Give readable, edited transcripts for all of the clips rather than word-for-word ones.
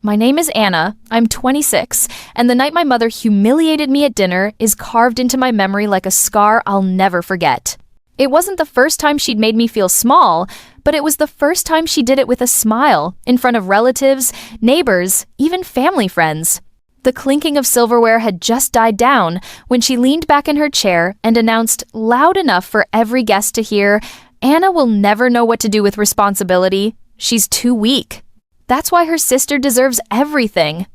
My name is Anna, I'm 26, and the night my mother humiliated me at dinner is carved into my memory like a scar I'll never forget. It wasn't the first time she'd made me feel small, but it was the first time she did it with a smile, in front of relatives, neighbors, even family friends. The clinking of silverware had just died down when she leaned back in her chair and announced loud enough for every guest to hear, "Anna will never know what to do with responsibility. She's too weak. That's why her sister deserves everything."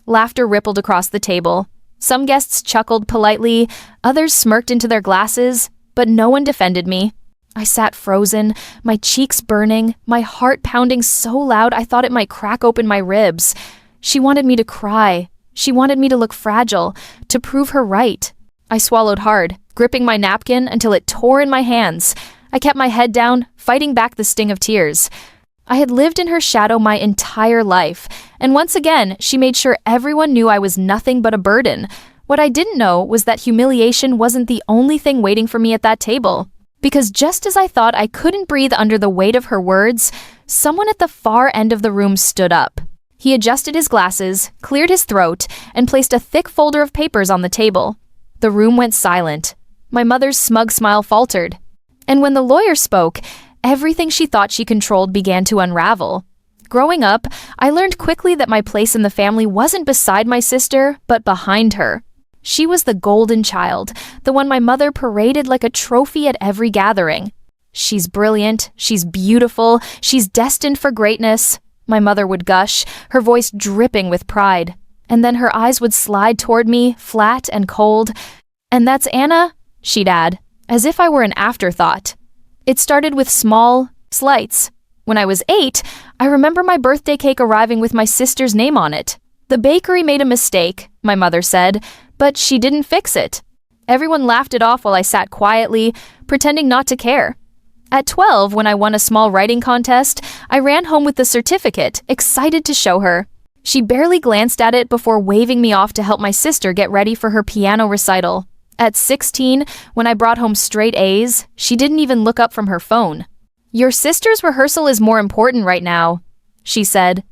Laughter rippled across the table. Some guests chuckled politely, others smirked into their glasses, but no one defended me. I sat frozen, my cheeks burning, my heart pounding so loud I thought it might crack open my ribs. She wanted me to cry. She wanted me to look fragile, to prove her right. I swallowed hard, gripping my napkin until it tore in my hands. I kept my head down, fighting back the sting of tears. I had lived in her shadow my entire life, and once again, she made sure everyone knew I was nothing but a burden. What I didn't know was that humiliation wasn't the only thing waiting for me at that table. Because just as I thought I couldn't breathe under the weight of her words, someone at the far end of the room stood up. He adjusted his glasses, cleared his throat, and placed a thick folder of papers on the table. The room went silent. My mother's smug smile faltered. And when the lawyer spoke, everything she thought she controlled began to unravel. Growing up, I learned quickly that my place in the family wasn't beside my sister, but behind her. She was the golden child, the one my mother paraded like a trophy at every gathering. "She's brilliant, she's beautiful, she's destined for greatness," my mother would gush, her voice dripping with pride. And then her eyes would slide toward me, flat and cold. "And that's Anna," she'd add, as if I were an afterthought. It started with small slights. When I was 8, I remember my birthday cake arriving with my sister's name on it. The bakery made a mistake, my mother said, but she didn't fix it. Everyone laughed it off while I sat quietly, pretending not to care. At 12, when I won a small writing contest, I ran home with the certificate, excited to show her. She barely glanced at it before waving me off to help my sister get ready for her piano recital. At 16, when I brought home straight A's, she didn't even look up from her phone. "Your sister's rehearsal is more important right now," she said.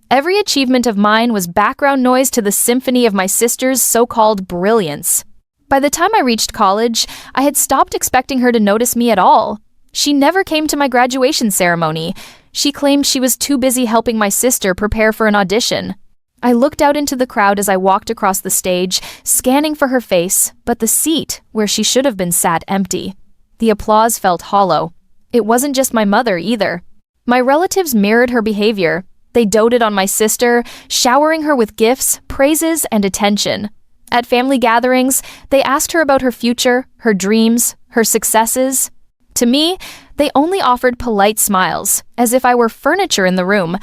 Every achievement of mine was background noise to the symphony of my sister's so-called brilliance. By the time I reached college, I had stopped expecting her to notice me at all. She never came to my graduation ceremony. She claimed she was too busy helping my sister prepare for an audition. I looked out into the crowd as I walked across the stage, scanning for her face, but the seat, where she should have been, sat empty. The applause felt hollow. It wasn't just my mother, either. My relatives mirrored her behavior. They doted on my sister, showering her with gifts, praises, and attention. At family gatherings, they asked her about her future, her dreams, her successes. To me, they only offered polite smiles, as if I were furniture in the room.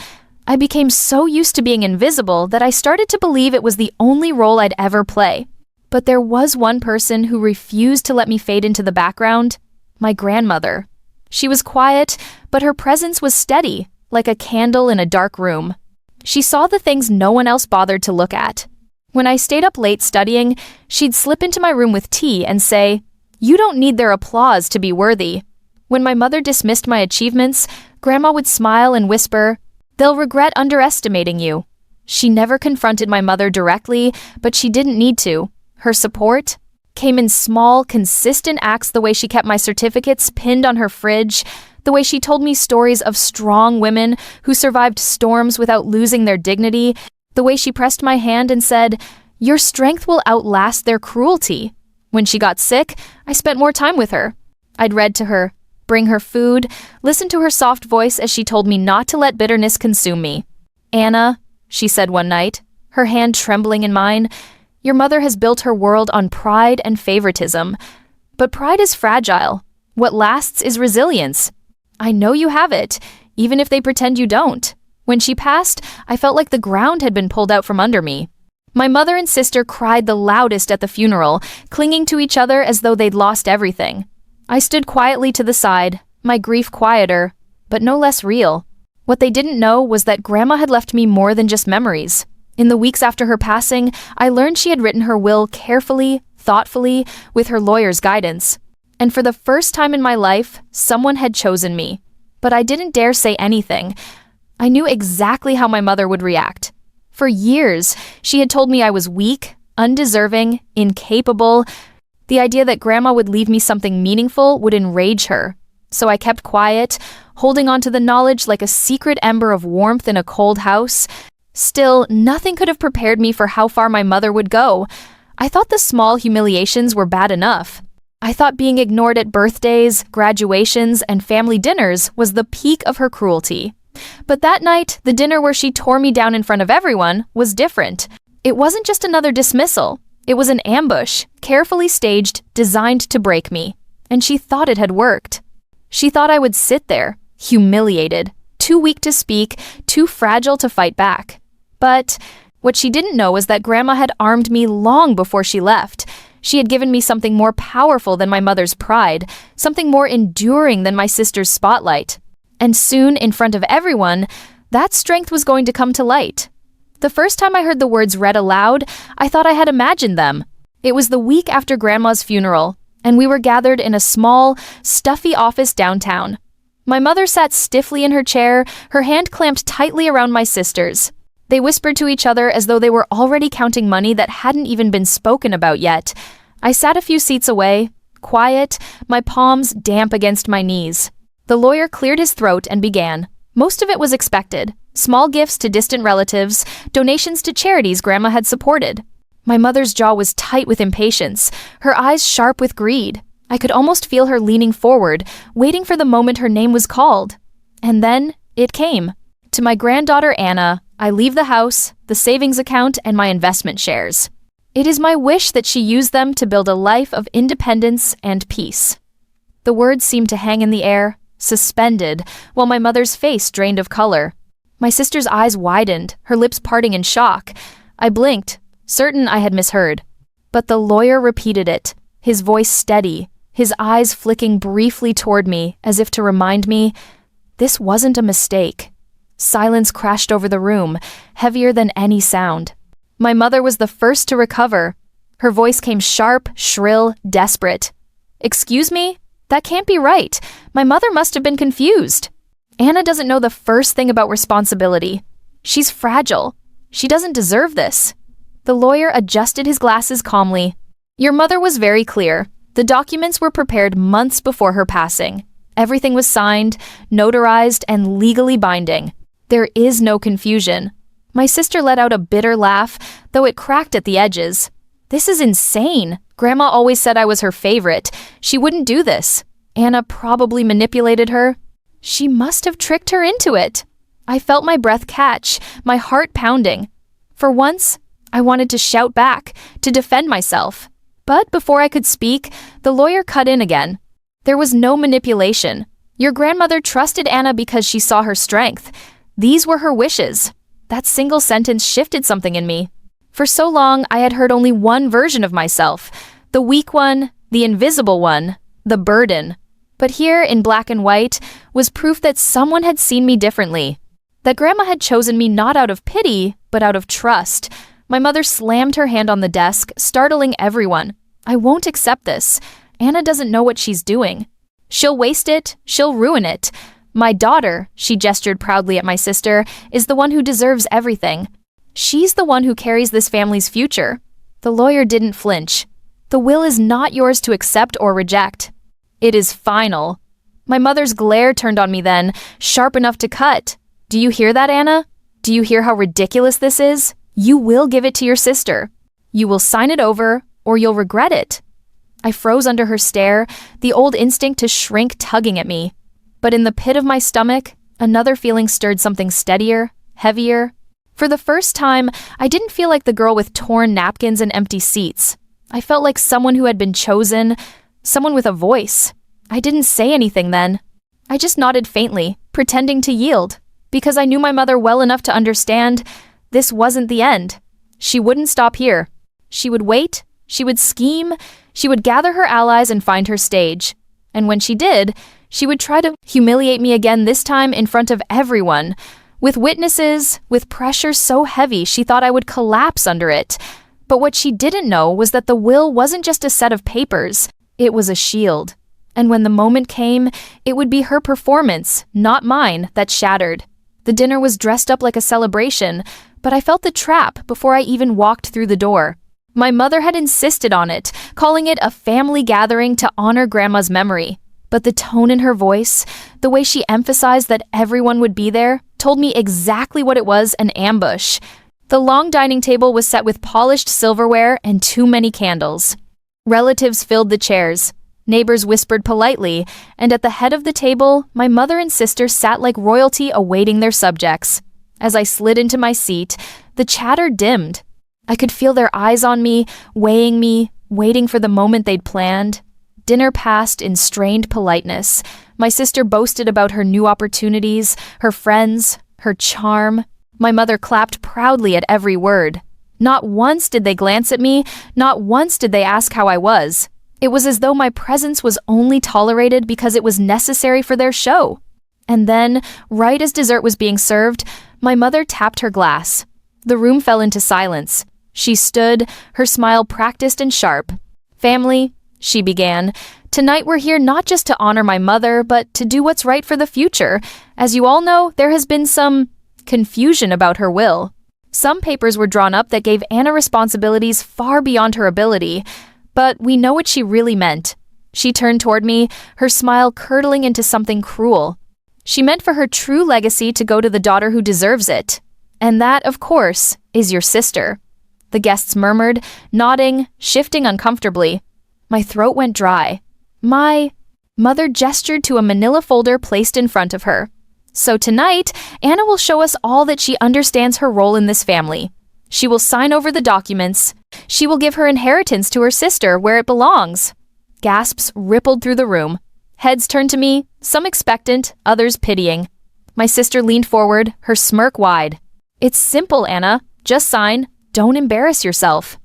I became so used to being invisible that I started to believe it was the only role I'd ever play. But there was one person who refused to let me fade into the background: my grandmother. She was quiet, but her presence was steady, like a candle in a dark room. She saw the things no one else bothered to look at. When I stayed up late studying, she'd slip into my room with tea and say, "You don't need their applause to be worthy." When my mother dismissed my achievements, Grandma would smile and whisper, "They'll regret underestimating you." She never confronted my mother directly, but she didn't need to. Her support came in small, consistent acts, the way she kept my certificates pinned on her fridge, the way she told me stories of strong women who survived storms without losing their dignity, the way she pressed my hand and said, "Your strength will outlast their cruelty." When she got sick, I spent more time with her. I'd read to her, bring her food, listen to her soft voice as she told me not to let bitterness consume me. "Anna," she said one night, her hand trembling in mine, "your mother has built her world on pride and favoritism. But pride is fragile. What lasts is resilience. I know you have it, even if they pretend you don't." When she passed, I felt like the ground had been pulled out from under me. My mother and sister cried the loudest at the funeral, clinging to each other as though they'd lost everything. I stood quietly to the side, my grief quieter, but no less real. What they didn't know was that Grandma had left me more than just memories. In the weeks after her passing, I learned she had written her will carefully, thoughtfully, with her lawyer's guidance. And for the first time in my life, someone had chosen me. But I didn't dare say anything. I knew exactly how my mother would react. For years, she had told me I was weak, undeserving, incapable. The idea that Grandma would leave me something meaningful would enrage her. So I kept quiet, holding on to the knowledge like a secret ember of warmth in a cold house. Still, nothing could have prepared me for how far my mother would go. I thought the small humiliations were bad enough. I thought being ignored at birthdays, graduations, and family dinners was the peak of her cruelty. But that night, the dinner where she tore me down in front of everyone was different. It wasn't just another dismissal. It was an ambush, carefully staged, designed to break me. And she thought it had worked. She thought I would sit there, humiliated, too weak to speak, too fragile to fight back. But what she didn't know was that Grandma had armed me long before she left. She had given me something more powerful than my mother's pride, something more enduring than my sister's spotlight. And soon, in front of everyone, that strength was going to come to light. The first time I heard the words read aloud, I thought I had imagined them. It was the week after Grandma's funeral, and we were gathered in a small, stuffy office downtown. My mother sat stiffly in her chair, her hand clamped tightly around my sister's. They whispered to each other as though they were already counting money that hadn't even been spoken about yet. I sat a few seats away, quiet, my palms damp against my knees. The lawyer cleared his throat and began. Most of it was expected. Small gifts to distant relatives, donations to charities Grandma had supported. My mother's jaw was tight with impatience, her eyes sharp with greed. I could almost feel her leaning forward, waiting for the moment her name was called. And then it came. To my granddaughter Anna, I leave the house, the savings account, and my investment shares. It is my wish that she use them to build a life of independence and peace. The words seemed to hang in the air, suspended, while my mother's face drained of color. My sister's eyes widened, her lips parting in shock. I blinked, certain I had misheard. But the lawyer repeated it, his voice steady, his eyes flicking briefly toward me as if to remind me, this wasn't a mistake. Silence crashed over the room, heavier than any sound. My mother was the first to recover. Her voice came sharp, shrill, desperate. "Excuse me? That can't be right. My mother must have been confused. Anna doesn't know the first thing about responsibility. She's fragile. She doesn't deserve this." The lawyer adjusted his glasses calmly. "Your mother was very clear. The documents were prepared months before her passing. Everything was signed, notarized, and legally binding. There is no confusion." My sister let out a bitter laugh, though it cracked at the edges. "This is insane. Grandma always said I was her favorite. She wouldn't do this. Anna probably manipulated her. She must have tricked her into it." I felt my breath catch, my heart pounding. For once, I wanted to shout back, to defend myself. But before I could speak, the lawyer cut in again. "There was no manipulation. Your grandmother trusted Anna because she saw her strength. These were her wishes." That single sentence shifted something in me. For so long, I had heard only one version of myself, the weak one, the invisible one, the burden. But here, in black and white, was proof that someone had seen me differently, that Grandma had chosen me not out of pity, but out of trust. My mother slammed her hand on the desk, startling everyone. "I won't accept this. Anna doesn't know what she's doing. She'll waste it, she'll ruin it. My daughter," she gestured proudly at my sister, "is the one who deserves everything. She's the one who carries this family's future." The lawyer didn't flinch. "The will is not yours to accept or reject. It is final." My mother's glare turned on me then, sharp enough to cut. "Do you hear that, Anna? Do you hear how ridiculous this is? You will give it to your sister. You will sign it over, or you'll regret it." I froze under her stare, the old instinct to shrink tugging at me. But in the pit of my stomach, another feeling stirred something steadier, heavier. For the first time, I didn't feel like the girl with torn napkins and empty seats. I felt like someone who had been chosen, someone with a voice. I didn't say anything then. I just nodded faintly, pretending to yield, because I knew my mother well enough to understand this wasn't the end. She wouldn't stop here. She would wait, she would scheme, she would gather her allies and find her stage. And when she did, she would try to humiliate me again, this time in front of everyone. With witnesses, with pressure so heavy she thought I would collapse under it. But what she didn't know was that the will wasn't just a set of papers, it was a shield. And when the moment came, it would be her performance, not mine, that shattered. The dinner was dressed up like a celebration, but I felt the trap before I even walked through the door. My mother had insisted on it, calling it a family gathering to honor Grandma's memory. But the tone in her voice, the way she emphasized that everyone would be there, told me exactly what it was: an ambush. The long dining table was set with polished silverware and too many candles. Relatives filled the chairs. Neighbors whispered politely, and at the head of the table, my mother and sister sat like royalty awaiting their subjects. As I slid into my seat, the chatter dimmed. I could feel their eyes on me, weighing me, waiting for the moment they'd planned. Dinner passed in strained politeness. My sister boasted about her new opportunities, her friends, her charm. My mother clapped proudly at every word. Not once did they glance at me, not once did they ask how I was. It was as though my presence was only tolerated because it was necessary for their show. And then, right as dessert was being served, my mother tapped her glass. The room fell into silence. She stood, her smile practiced and sharp. "Family," she began, "tonight we're here not just to honor my mother, but to do what's right for the future. As you all know, there has been some confusion about her will. Some papers were drawn up that gave Anna responsibilities far beyond her ability, but we know what she really meant." She turned toward me, her smile curdling into something cruel. "She meant for her true legacy to go to the daughter who deserves it. And that, of course, is your sister." The guests murmured, nodding, shifting uncomfortably. My throat went dry. My mother gestured to a manila folder placed in front of her. "So tonight, Anna will show us all that she understands her role in this family. She will sign over the documents. She will give her inheritance to her sister where it belongs." Gasps rippled through the room. Heads turned to me, some expectant, others pitying. My sister leaned forward, her smirk wide. "It's simple, Anna. Just sign. Don't embarrass yourself."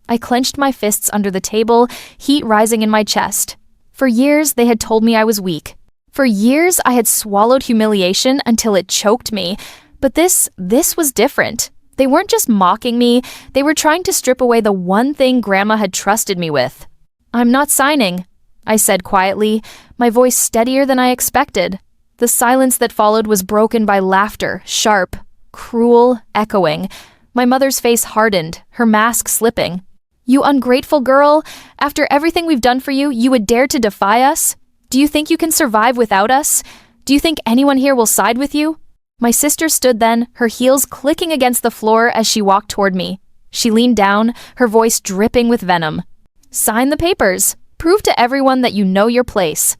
I clenched my fists under the table, heat rising in my chest. For years, they had told me I was weak. For years, I had swallowed humiliation until it choked me. But this was different. They weren't just mocking me, they were trying to strip away the one thing Grandma had trusted me with. "I'm not signing," I said quietly, my voice steadier than I expected. The silence that followed was broken by laughter, sharp, cruel, echoing. My mother's face hardened, her mask slipping. "You ungrateful girl! After everything we've done for you, you would dare to defy us? Do you think you can survive without us? Do you think anyone here will side with you?" My sister stood then, her heels clicking against the floor as she walked toward me. She leaned down, her voice dripping with venom. "Sign the papers. Prove to everyone that you know your place."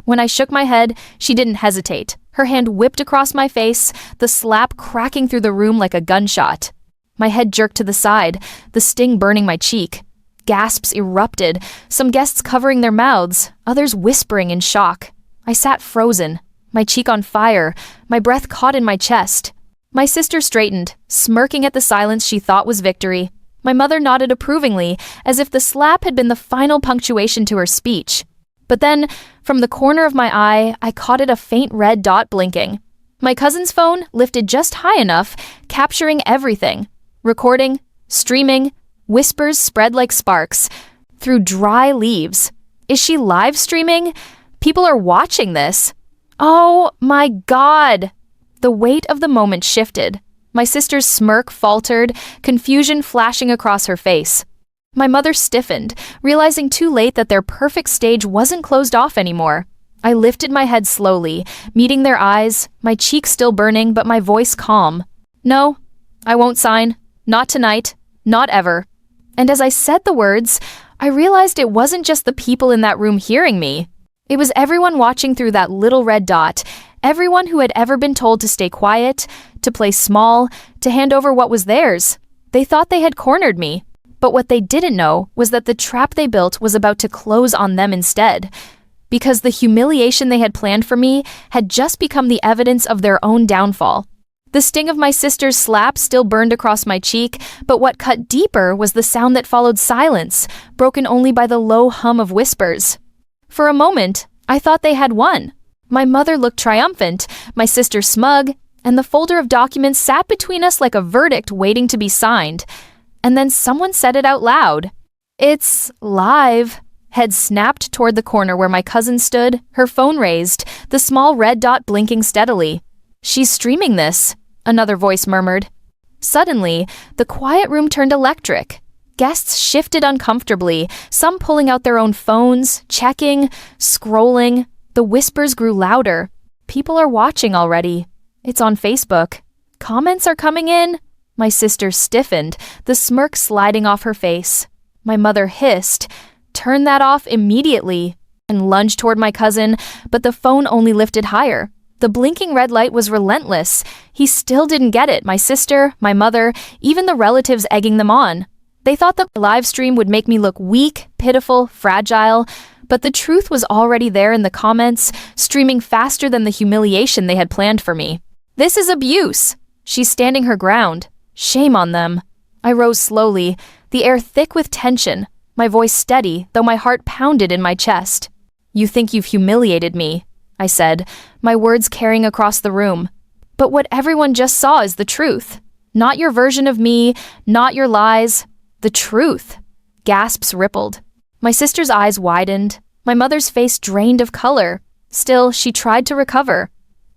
When I shook my head, she didn't hesitate. Her hand whipped across my face, the slap cracking through the room like a gunshot. My head jerked to the side, the sting burning my cheek. Gasps erupted, some guests covering their mouths, others whispering in shock. I sat frozen, my cheek on fire, my breath caught in my chest. My sister straightened, smirking at the silence she thought was victory. My mother nodded approvingly, as if the slap had been the final punctuation to her speech. But then, from the corner of my eye, I caught a faint red dot blinking. My cousin's phone lifted just high enough, capturing everything. Recording, streaming, whispers spread like sparks. Through dry leaves. Is she live streaming? People are watching this. Oh my God! The weight of the moment shifted. My sister's smirk faltered, confusion flashing across her face. My mother stiffened, realizing too late that their perfect stage wasn't closed off anymore. I lifted my head slowly, meeting their eyes, my cheek still burning but my voice calm. "No, I won't sign. Not tonight. Not ever." And as I said the words, I realized it wasn't just the people in that room hearing me. It was everyone watching through that little red dot, everyone who had ever been told to stay quiet, to play small, to hand over what was theirs. They thought they had cornered me. But what they didn't know was that the trap they built was about to close on them instead. Because the humiliation they had planned for me had just become the evidence of their own downfall. The sting of my sister's slap still burned across my cheek, but what cut deeper was the sound that followed silence, broken only by the low hum of whispers. For a moment, I thought they had won. My mother looked triumphant, my sister smug, and the folder of documents sat between us like a verdict waiting to be signed. And then someone said it out loud. "It's live." Head snapped toward the corner where my cousin stood, her phone raised, the small red dot blinking steadily. "She's streaming this," another voice murmured. Suddenly, the quiet room turned electric. Guests shifted uncomfortably, some pulling out their own phones, checking, scrolling. The whispers grew louder. "People are watching already. It's on Facebook. Comments are coming in." My sister stiffened, the smirk sliding off her face. My mother hissed, "Turn that off immediately," and lunged toward my cousin, but the phone only lifted higher. The blinking red light was relentless. He still didn't get it, my sister, my mother, even the relatives egging them on. They thought the live stream would make me look weak, pitiful, fragile, but the truth was already there in the comments, streaming faster than the humiliation they had planned for me. "This is abuse." She's standing her ground. Shame on them. I rose slowly, the air thick with tension, my voice steady, though my heart pounded in my chest. "You think you've humiliated me," I said, my words carrying across the room. "But what everyone just saw is the truth. Not your version of me, not your lies. The truth." Gasps rippled. My sister's eyes widened. My mother's face drained of color. Still, she tried to recover.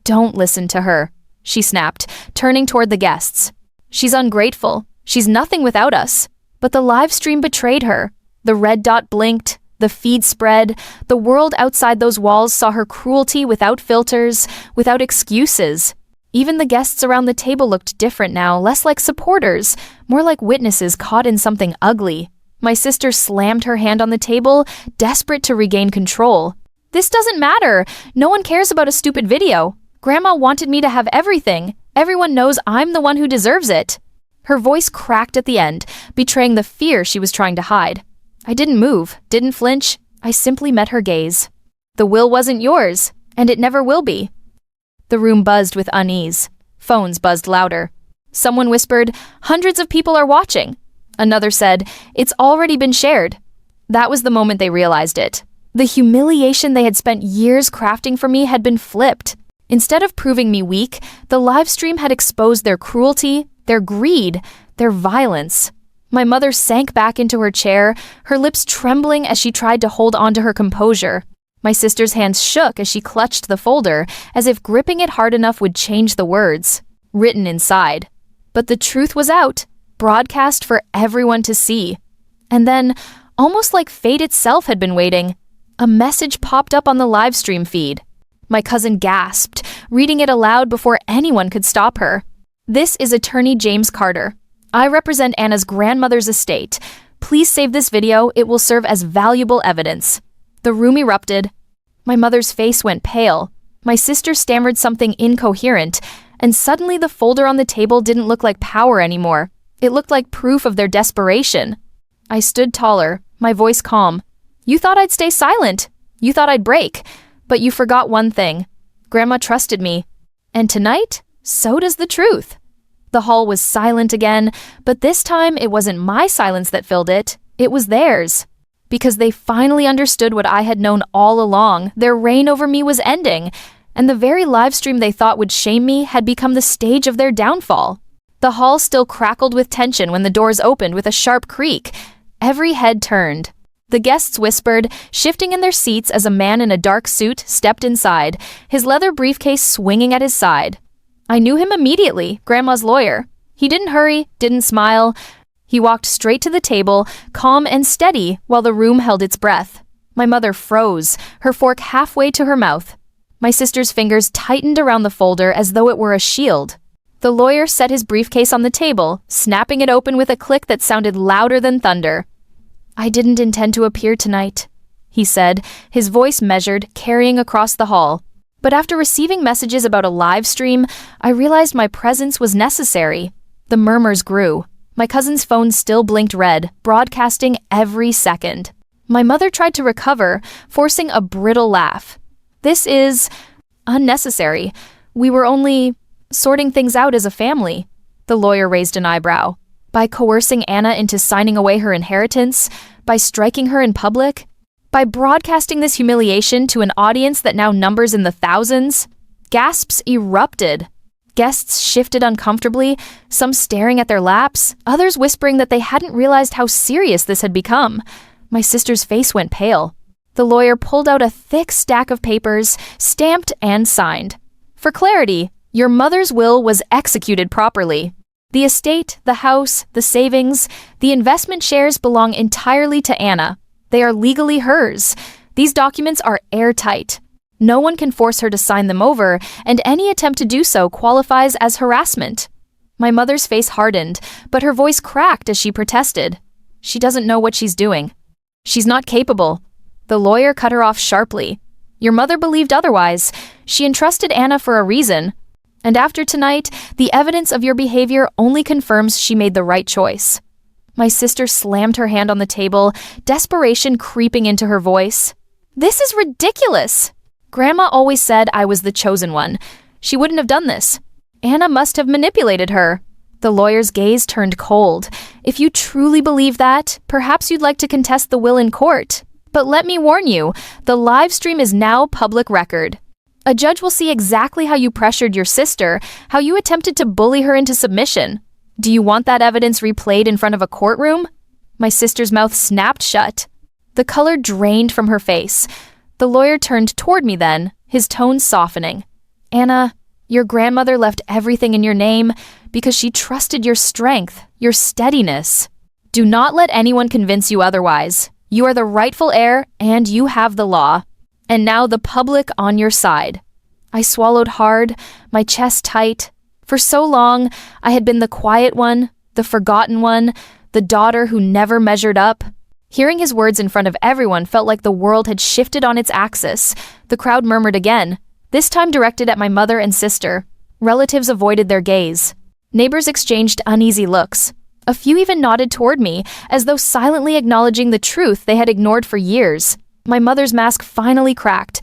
"Don't listen to her," she snapped, turning toward the guests. "She's ungrateful. She's nothing without us." But the live stream betrayed her. The red dot blinked. The feed spread. The world outside those walls saw her cruelty without filters, without excuses. Even the guests around the table looked different now, less like supporters, more like witnesses caught in something ugly. My sister slammed her hand on the table, desperate to regain control. "This doesn't matter. No one cares about a stupid video. Grandma wanted me to have everything. Everyone knows I'm the one who deserves it." Her voice cracked at the end, betraying the fear she was trying to hide. I didn't move, didn't flinch. I simply met her gaze. "The will wasn't yours, and it never will be." The room buzzed with unease. Phones buzzed louder. Someone whispered, "Hundreds of people are watching." Another said, "It's already been shared." That was the moment they realized it. The humiliation they had spent years crafting for me had been flipped. Instead of proving me weak, the live stream had exposed their cruelty, their greed, their violence. My mother sank back into her chair, her lips trembling as she tried to hold on to her composure. My sister's hands shook as she clutched the folder, as if gripping it hard enough would change the words written inside. But the truth was out, broadcast for everyone to see. And then, almost like fate itself had been waiting, a message popped up on the live stream feed. My cousin gasped, reading it aloud before anyone could stop her. "This is Attorney James Carter. I represent Anna's grandmother's estate. Please save this video. It will serve as valuable evidence." The room erupted. My mother's face went pale. My sister stammered something incoherent, and suddenly the folder on the table didn't look like power anymore. It looked like proof of their desperation. I stood taller, my voice calm. "You thought I'd stay silent. You thought I'd break. But you forgot one thing. Grandma trusted me. And tonight, so does the truth." The hall was silent again, but this time it wasn't my silence that filled it. It was theirs. Because they finally understood what I had known all along. Their reign over me was ending, and the very live stream they thought would shame me had become the stage of their downfall. The hall still crackled with tension when the doors opened with a sharp creak. Every head turned. The guests whispered, shifting in their seats as a man in a dark suit stepped inside, his leather briefcase swinging at his side. I knew him immediately, Grandma's lawyer. He didn't hurry, didn't smile. He walked straight to the table, calm and steady, while the room held its breath. My mother froze, her fork halfway to her mouth. My sister's fingers tightened around the folder as though it were a shield. The lawyer set his briefcase on the table, snapping it open with a click that sounded louder than thunder. "I didn't intend to appear tonight," he said, his voice measured, carrying across the hall. But after receiving messages about a live stream, I realized my presence was necessary. The murmurs grew. My cousin's phone still blinked red, broadcasting every second. My mother tried to recover, forcing a brittle laugh. "This is unnecessary. We were only sorting things out as a family." The lawyer raised an eyebrow. "By coercing Anna into signing away her inheritance? By striking her in public? By broadcasting this humiliation to an audience that now numbers in the thousands?" Gasps erupted. Guests shifted uncomfortably, some staring at their laps, others whispering that they hadn't realized how serious this had become. My sister's face went pale. The lawyer pulled out a thick stack of papers, stamped and signed. "For clarity, Your mother's will was executed properly. The estate, the house, the savings, the investment shares belong entirely to Anna. They are legally hers. These documents are airtight. No one can force her to sign them over, and any attempt to do so qualifies as harassment. My mother's face hardened, but her voice cracked as she protested. She doesn't know what she's doing. She's not capable. The lawyer cut her off sharply. Your mother believed otherwise. She entrusted Anna for a reason. And after tonight, the evidence of your behavior only confirms she made the right choice. My sister slammed her hand on the table, desperation creeping into her voice. This is ridiculous! Grandma always said I was the chosen one. She wouldn't have done this. Anna must have manipulated her. The lawyer's gaze turned cold. If you truly believe that, perhaps you'd like to contest the will in court. But let me warn you, the live stream is now public record. A judge will see exactly how you pressured your sister, how you attempted to bully her into submission. Do you want that evidence replayed in front of a courtroom? My sister's mouth snapped shut. The color drained from her face. The lawyer turned toward me then, his tone softening. Anna, your grandmother left everything in your name because she trusted your strength, your steadiness. Do not let anyone convince you otherwise. You are the rightful heir, and you have the law. And now the public on your side. I swallowed hard, my chest tight. For so long, I had been the quiet one, the forgotten one, the daughter who never measured up. Hearing his words in front of everyone felt like the world had shifted on its axis. The crowd murmured again, this time directed at my mother and sister. Relatives avoided their gaze. Neighbors exchanged uneasy looks. A few even nodded toward me, as though silently acknowledging the truth they had ignored for years. My mother's mask finally cracked.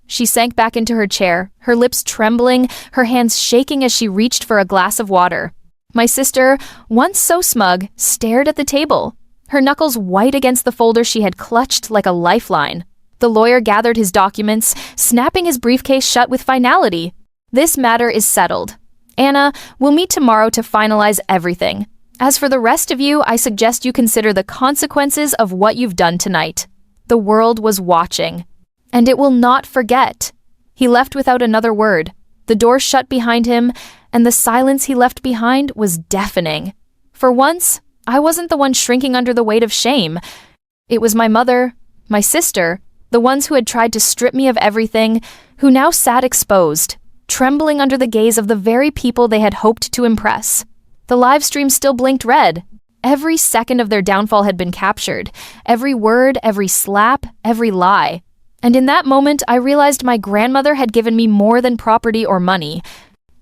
She sank back into her chair, her lips trembling, her hands shaking as she reached for a glass of water. My sister, once so smug, stared at the table, her knuckles white against the folder she had clutched like a lifeline. The lawyer gathered his documents, snapping his briefcase shut with finality. This matter is settled. Anna, we'll meet tomorrow to finalize everything. As for the rest of you, I suggest you consider the consequences of what you've done tonight. The world was watching, and it will not forget. He left without another word. The door shut behind him, and the silence he left behind was deafening. For once, I wasn't the one shrinking under the weight of shame. It was my mother, my sister, the ones who had tried to strip me of everything, who now sat exposed, trembling under the gaze of the very people they had hoped to impress. The live stream still blinked red. Every second of their downfall had been captured. Every word, every slap, every lie. And in that moment, I realized my grandmother had given me more than property or money.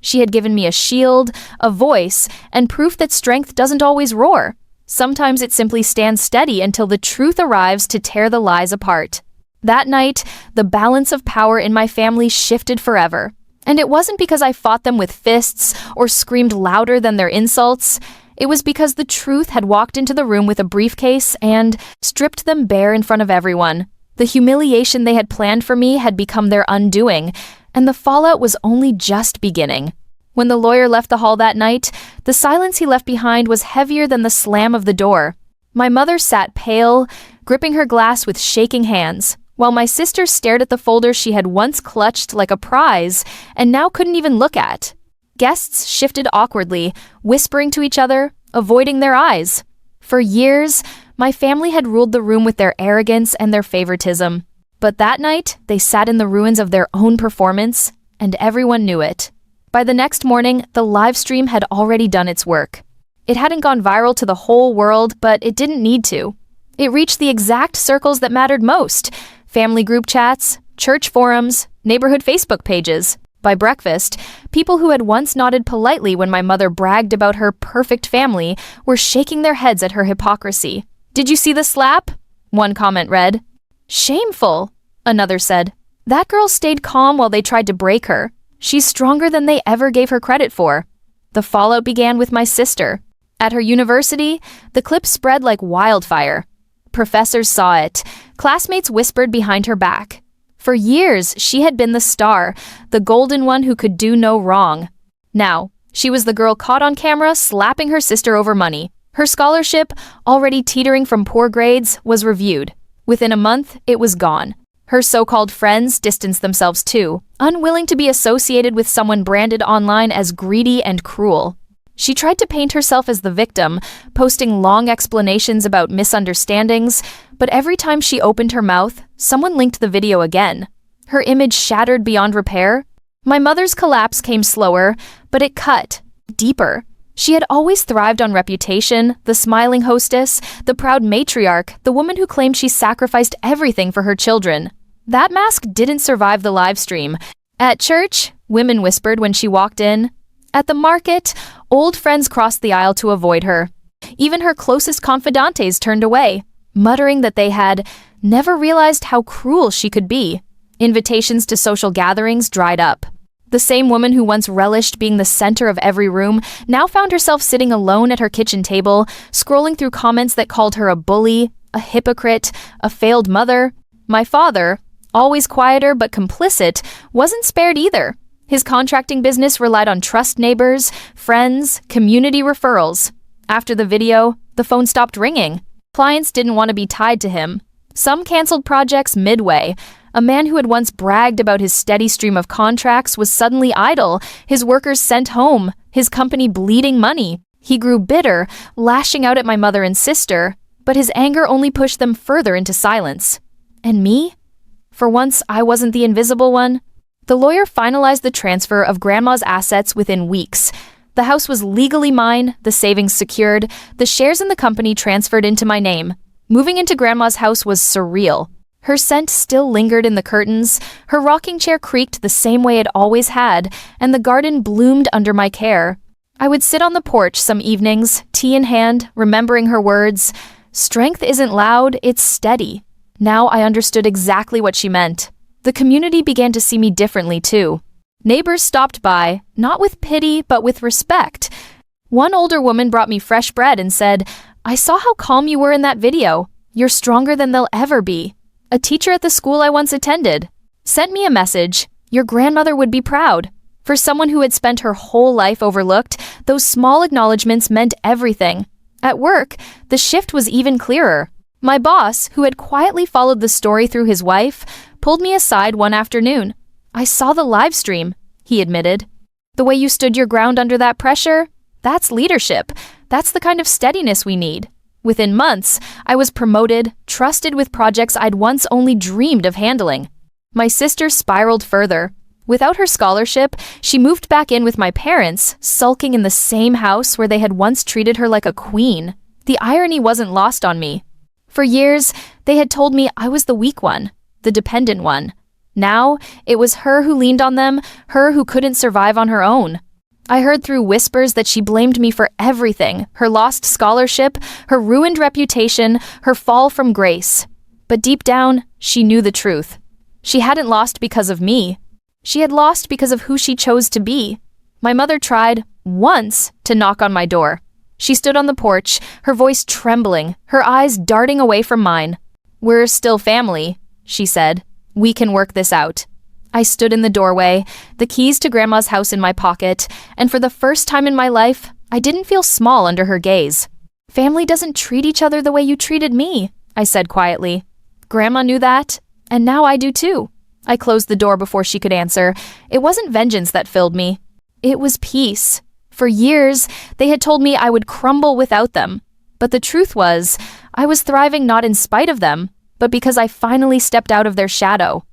She had given me a shield, a voice, and proof that strength doesn't always roar. Sometimes it simply stands steady until the truth arrives to tear the lies apart. That night, the balance of power in my family shifted forever. And it wasn't because I fought them with fists or screamed louder than their insults. It was because the truth had walked into the room with a briefcase and stripped them bare in front of everyone. The humiliation they had planned for me had become their undoing, and the fallout was only just beginning. When the lawyer left the hall that night, the silence he left behind was heavier than the slam of the door. My mother sat pale, gripping her glass with shaking hands, while my sister stared at the folder she had once clutched like a prize and now couldn't even look at. Guests shifted awkwardly, whispering to each other, avoiding their eyes. For years, my family had ruled the room with their arrogance and their favoritism. But that night, they sat in the ruins of their own performance, and everyone knew it. By the next morning, the live stream had already done its work. It hadn't gone viral to the whole world, but it didn't need to. It reached the exact circles that mattered most: family group chats, church forums, neighborhood Facebook pages. By breakfast, people who had once nodded politely when my mother bragged about her perfect family were shaking their heads at her hypocrisy. "Did you see the slap?" one comment read. "Shameful," another said. "That girl stayed calm while they tried to break her. She's stronger than they ever gave her credit for." The fallout began with my sister. At her university, the clip spread like wildfire. Professors saw it. Classmates whispered behind her back. For years, she had been the star, the golden one who could do no wrong. Now, she was the girl caught on camera slapping her sister over money. Her scholarship, already teetering from poor grades, was reviewed. Within a month, it was gone. Her so-called friends distanced themselves too, unwilling to be associated with someone branded online as greedy and cruel. She tried to paint herself as the victim, posting long explanations about misunderstandings, but every time she opened her mouth, someone linked the video again. Her image shattered beyond repair. My mother's collapse came slower, but it cut deeper. She had always thrived on reputation, the smiling hostess, the proud matriarch, the woman who claimed she sacrificed everything for her children. That mask didn't survive the live stream. At church, women whispered when she walked in. At the market, old friends crossed the aisle to avoid her. Even her closest confidantes turned away, muttering that they had never realized how cruel she could be. Invitations to social gatherings dried up. The same woman who once relished being the center of every room now found herself sitting alone at her kitchen table, scrolling through comments that called her a bully, a hypocrite, a failed mother. My father, always quieter but complicit, wasn't spared either. His contracting business relied on trust neighbors, friends, community referrals. After the video, the phone stopped ringing. Clients didn't want to be tied to him. Some canceled projects midway. A man who had once bragged about his steady stream of contracts was suddenly idle, his workers sent home, his company bleeding money. He grew bitter, lashing out at my mother and sister, but his anger only pushed them further into silence. And me? For once, I wasn't the invisible one. The lawyer finalized the transfer of Grandma's assets within weeks. The house was legally mine, the savings secured, the shares in the company transferred into my name. Moving into Grandma's house was surreal. Her scent still lingered in the curtains, her rocking chair creaked the same way it always had, and the garden bloomed under my care. I would sit on the porch some evenings, tea in hand, remembering her words, "Strength isn't loud, it's steady." Now I understood exactly what she meant. The community began to see me differently too. Neighbors stopped by, not with pity, but with respect. One older woman brought me fresh bread and said, "I saw how calm you were in that video. You're stronger than they'll ever be." A teacher at the school I once attended sent me a message. Your grandmother would be proud. For someone who had spent her whole life overlooked, those small acknowledgments meant everything. At work, the shift was even clearer. My boss, who had quietly followed the story through his wife, pulled me aside one afternoon. "I saw the live stream," he admitted. "The way you stood your ground under that pressure, that's leadership. That's the kind of steadiness we need." Within months, I was promoted, trusted with projects I'd once only dreamed of handling. My sister spiraled further. Without her scholarship, she moved back in with my parents, sulking in the same house where they had once treated her like a queen. The irony wasn't lost on me. For years, they had told me I was the weak one, the dependent one. Now, it was her who leaned on them, her who couldn't survive on her own. I heard through whispers that she blamed me for everything, her lost scholarship, her ruined reputation, her fall from grace. But deep down, she knew the truth. She hadn't lost because of me. She had lost because of who she chose to be. My mother tried, once, to knock on my door. She stood on the porch, her voice trembling, her eyes darting away from mine. "We're still family," she said. "We can work this out." I stood in the doorway, the keys to Grandma's house in my pocket, and for the first time in my life, I didn't feel small under her gaze. "Family doesn't treat each other the way you treated me," I said quietly. Grandma knew that, and now I do too. I closed the door before she could answer. It wasn't vengeance that filled me. It was peace. For years, they had told me I would crumble without them. But the truth was, I was thriving not in spite of them, but because I finally stepped out of their shadow.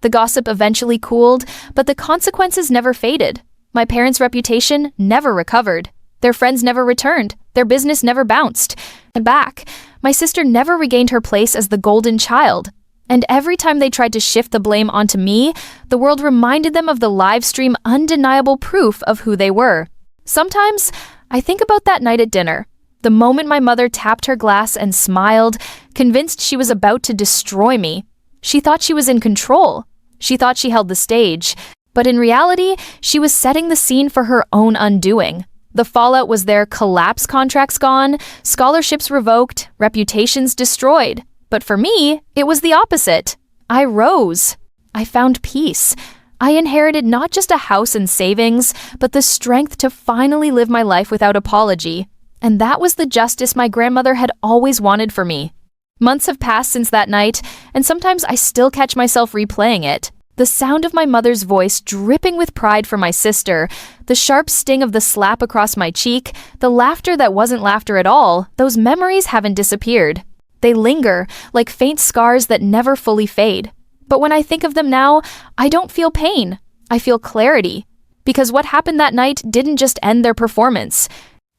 The gossip eventually cooled, but the consequences never faded. My parents' reputation never recovered. Their friends never returned. Their business never bounced back. My sister never regained her place as the golden child. And every time they tried to shift the blame onto me, the world reminded them of the live stream undeniable proof of who they were. Sometimes, I think about that night at dinner. The moment my mother tapped her glass and smiled, convinced she was about to destroy me. She thought she was in control. She thought she held the stage. But in reality, she was setting the scene for her own undoing. The fallout was their collapse contracts gone, scholarships revoked, reputations destroyed. But for me, it was the opposite. I rose. I found peace. I inherited not just a house and savings, but the strength to finally live my life without apology. And that was the justice my grandmother had always wanted for me. Months have passed since that night, and sometimes I still catch myself replaying it. The sound of my mother's voice dripping with pride for my sister, the sharp sting of the slap across my cheek, the laughter that wasn't laughter at all, those memories haven't disappeared. They linger, like faint scars that never fully fade. But when I think of them now, I don't feel pain. I feel clarity. Because what happened that night didn't just end their performance.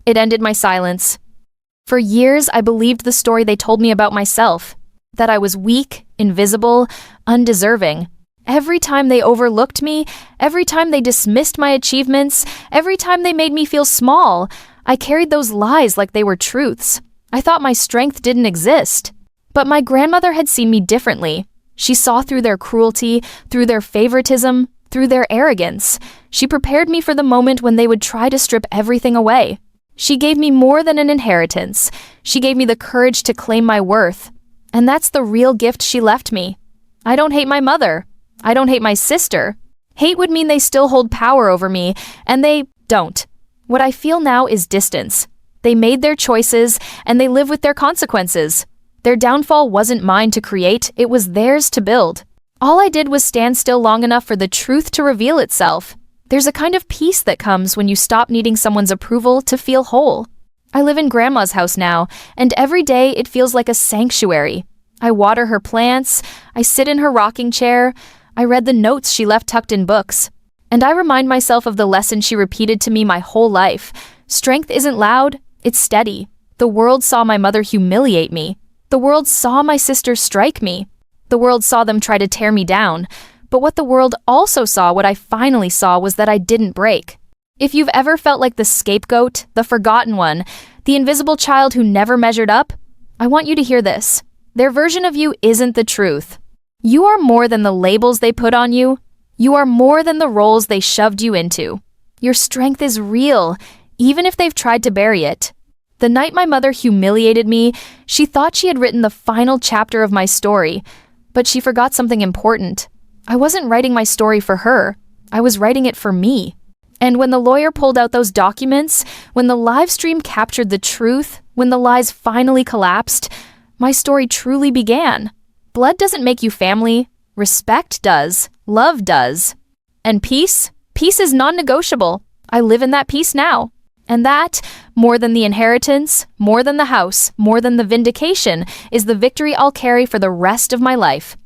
It ended my silence. For years, I believed the story they told me about myself. That I was weak, invisible, undeserving. Every time they overlooked me, every time they dismissed my achievements, every time they made me feel small, I carried those lies like they were truths. I thought my strength didn't exist. But my grandmother had seen me differently. She saw through their cruelty, through their favoritism, through their arrogance. She prepared me for the moment when they would try to strip everything away. She gave me more than an inheritance. She gave me the courage to claim my worth. And that's the real gift she left me. I don't hate my mother. I don't hate my sister. Hate would mean they still hold power over me, and they don't. What I feel now is distance. They made their choices, and they live with their consequences. Their downfall wasn't mine to create, it was theirs to build. All I did was stand still long enough for the truth to reveal itself. There's a kind of peace that comes when you stop needing someone's approval to feel whole. I live in Grandma's house now, and every day it feels like a sanctuary. I water her plants, I sit in her rocking chair, I read the notes she left tucked in books. And I remind myself of the lesson she repeated to me my whole life. Strength isn't loud, it's steady. The world saw my mother humiliate me. The world saw my sister strike me. The world saw them try to tear me down. But what the world also saw, what I finally saw, was that I didn't break. If you've ever felt like the scapegoat, the forgotten one, the invisible child who never measured up, I want you to hear this. Their version of you isn't the truth. You are more than the labels they put on you. You are more than the roles they shoved you into. Your strength is real, even if they've tried to bury it. The night my mother humiliated me, she thought she had written the final chapter of my story, but she forgot something important. I wasn't writing my story for her. I was writing it for me. And when the lawyer pulled out those documents, when the live stream captured the truth, when the lies finally collapsed, my story truly began. Blood doesn't make you family. Respect does. Love does. And peace? Peace is non-negotiable. I live in that peace now. And that, more than the inheritance, more than the house, more than the vindication, is the victory I'll carry for the rest of my life.